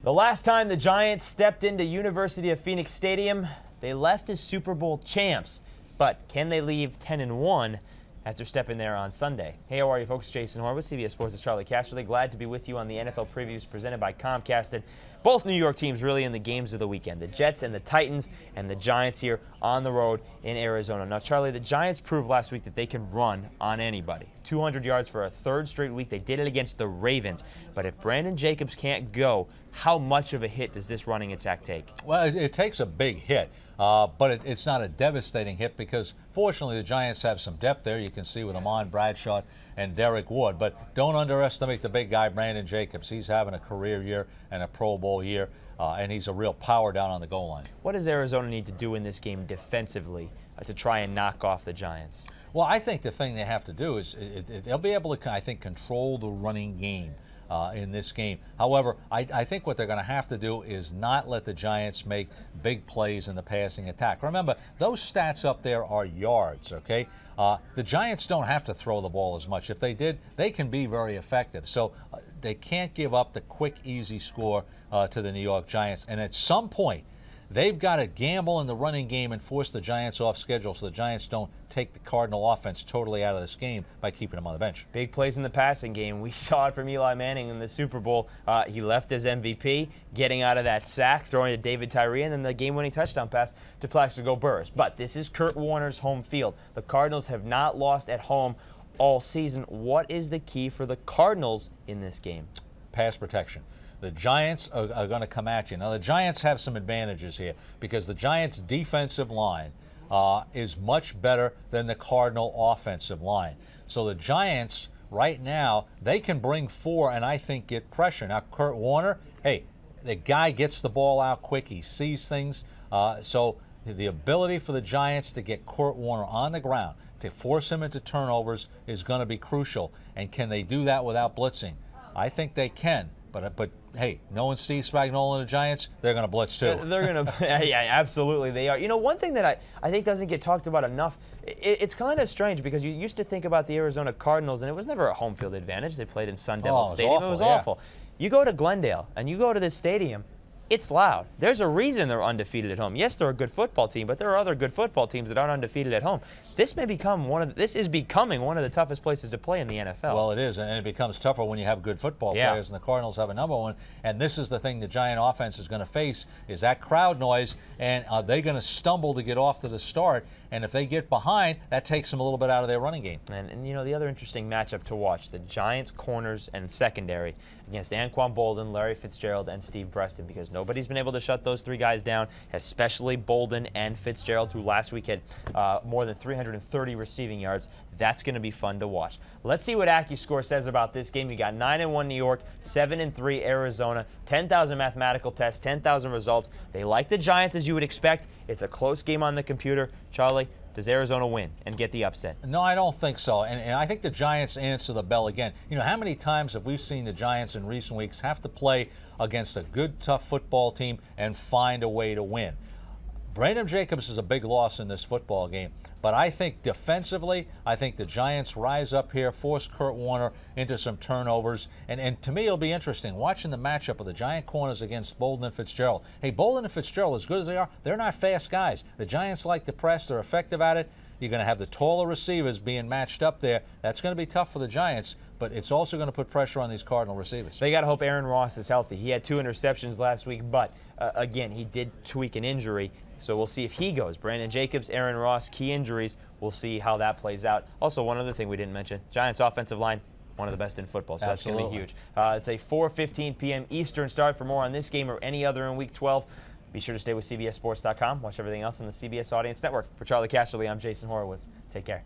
The last time the Giants stepped into University of Phoenix Stadium, they left as Super Bowl champs. But can they leave 10-1 after stepping there on Sunday? Hey, how are you folks? Jason Horowitz, CBS Sports' Charley Casserly. Glad to be with you on the NFL previews presented by Comcast. And both New York teams really in the games of the weekend. The Jets and the Titans, and the Giants here on the road in Arizona. Now, Charlie, the Giants proved last week that they can run on anybody. 200 yards for a third straight week. They did it against the Ravens. But if Brandon Jacobs can't go, how much of a hit does this running attack take? Well, it takes a big hit, but it's not a devastating hit because, fortunately, the Giants have some depth there. You can see with Amon Bradshaw and Derek Ward. But don't underestimate the big guy, Brandon Jacobs. He's having a career year and a Pro Bowl year, and he's a real power down on the goal line. What does Arizona need to do in this game defensively to try and knock off the Giants? Well, I think the thing they have to do is they'll be able to, I think, control the running game in this game. However, I think what they're going to have to do is not let the Giants make big plays in the passing attack. Remember, those stats up there are yards, okay? The Giants don't have to throw the ball as much. If they did, they can be very effective. So they can't give up the quick, easy score to the New York Giants. And at some point, they've got to gamble in the running game and force the Giants off schedule so the Giants don't take the Cardinal offense totally out of this game by keeping them on the bench. Big plays in the passing game. We saw it from Eli Manning in the Super Bowl. He left as MVP, getting out of that sack, throwing to David Tyree, and then the game-winning touchdown pass to Plaxico Burress. But this is Kurt Warner's home field. The Cardinals have not lost at home all season. What is the key for the Cardinals in this game? Pass protection. The Giants are going to come at you. Now, the Giants have some advantages here because the Giants' defensive line is much better than the Cardinal offensive line. So the Giants, right now, they can bring four and I think get pressure. Now, Kurt Warner, hey, the guy gets the ball out quick. He sees things. So the ability for the Giants to get Kurt Warner on the ground, to force him into turnovers is going to be crucial. And can they do that without blitzing? I think they can. But hey, knowing Steve Spagnuolo and the Giants, they're going to blitz too. They're going to, yeah, absolutely they are. You know, one thing that I think doesn't get talked about enough, it's kind of strange because you used to think about the Arizona Cardinals, and it was never a home field advantage. They played in Sun Devil Stadium. Awful, it was awful. You go to Glendale, and you go to this stadium, it's loud. There's a reason they're undefeated at home. Yes, they're a good football team, but there are other good football teams that aren't undefeated at home. This is becoming one of the toughest places to play in the NFL. Well, it is, and it becomes tougher when you have good football players, and the Cardinals have a number one. And this is the thing the Giant offense is going to face, is that crowd noise, and are they going to stumble to get off to the start? And if they get behind, that takes them a little bit out of their running game. And you know, the other interesting matchup to watch, the Giants corners and secondary against Anquan Boldin, Larry Fitzgerald, and Steve Preston, because nobody's been able to shut those three guys down, especially Boldin and Fitzgerald, who last week had more than 330 receiving yards. That's going to be fun to watch. Let's see what AccuScore says about this game. You got 9-1 New York, 7-3 Arizona, 10,000 mathematical tests, 10,000 results. They like the Giants as you would expect. It's a close game on the computer. Charlie, does Arizona win and get the upset? No, I don't think so. And I think the Giants answer the bell again. You know, how many times have we seen the Giants in recent weeks have to play against a good, tough football team and find a way to win? Brandon Jacobs is a big loss in this football game, but I think defensively, I think the Giants rise up here, force Kurt Warner into some turnovers, and to me it'll be interesting watching the matchup of the Giant corners against Boldin and Fitzgerald. Hey, Boldin and Fitzgerald, as good as they are, they're not fast guys. The Giants like to press, they're effective at it. You're going to have the taller receivers being matched up there. That's going to be tough for the Giants, but it's also going to put pressure on these Cardinal receivers. They got to hope Aaron Ross is healthy. He had 2 interceptions last week, but again, he did tweak an injury. So we'll see if he goes. Brandon Jacobs, Aaron Ross, key injuries. We'll see how that plays out. Also, one other thing we didn't mention, Giants offensive line, one of the best in football, so that's going to be huge. It's a 4:15 p.m. Eastern start. For more on this game or any other in Week 12, be sure to stay with CBSSports.com. Watch everything else on the CBS Audience Network. For Charley Casserly, I'm Jason Horowitz. Take care.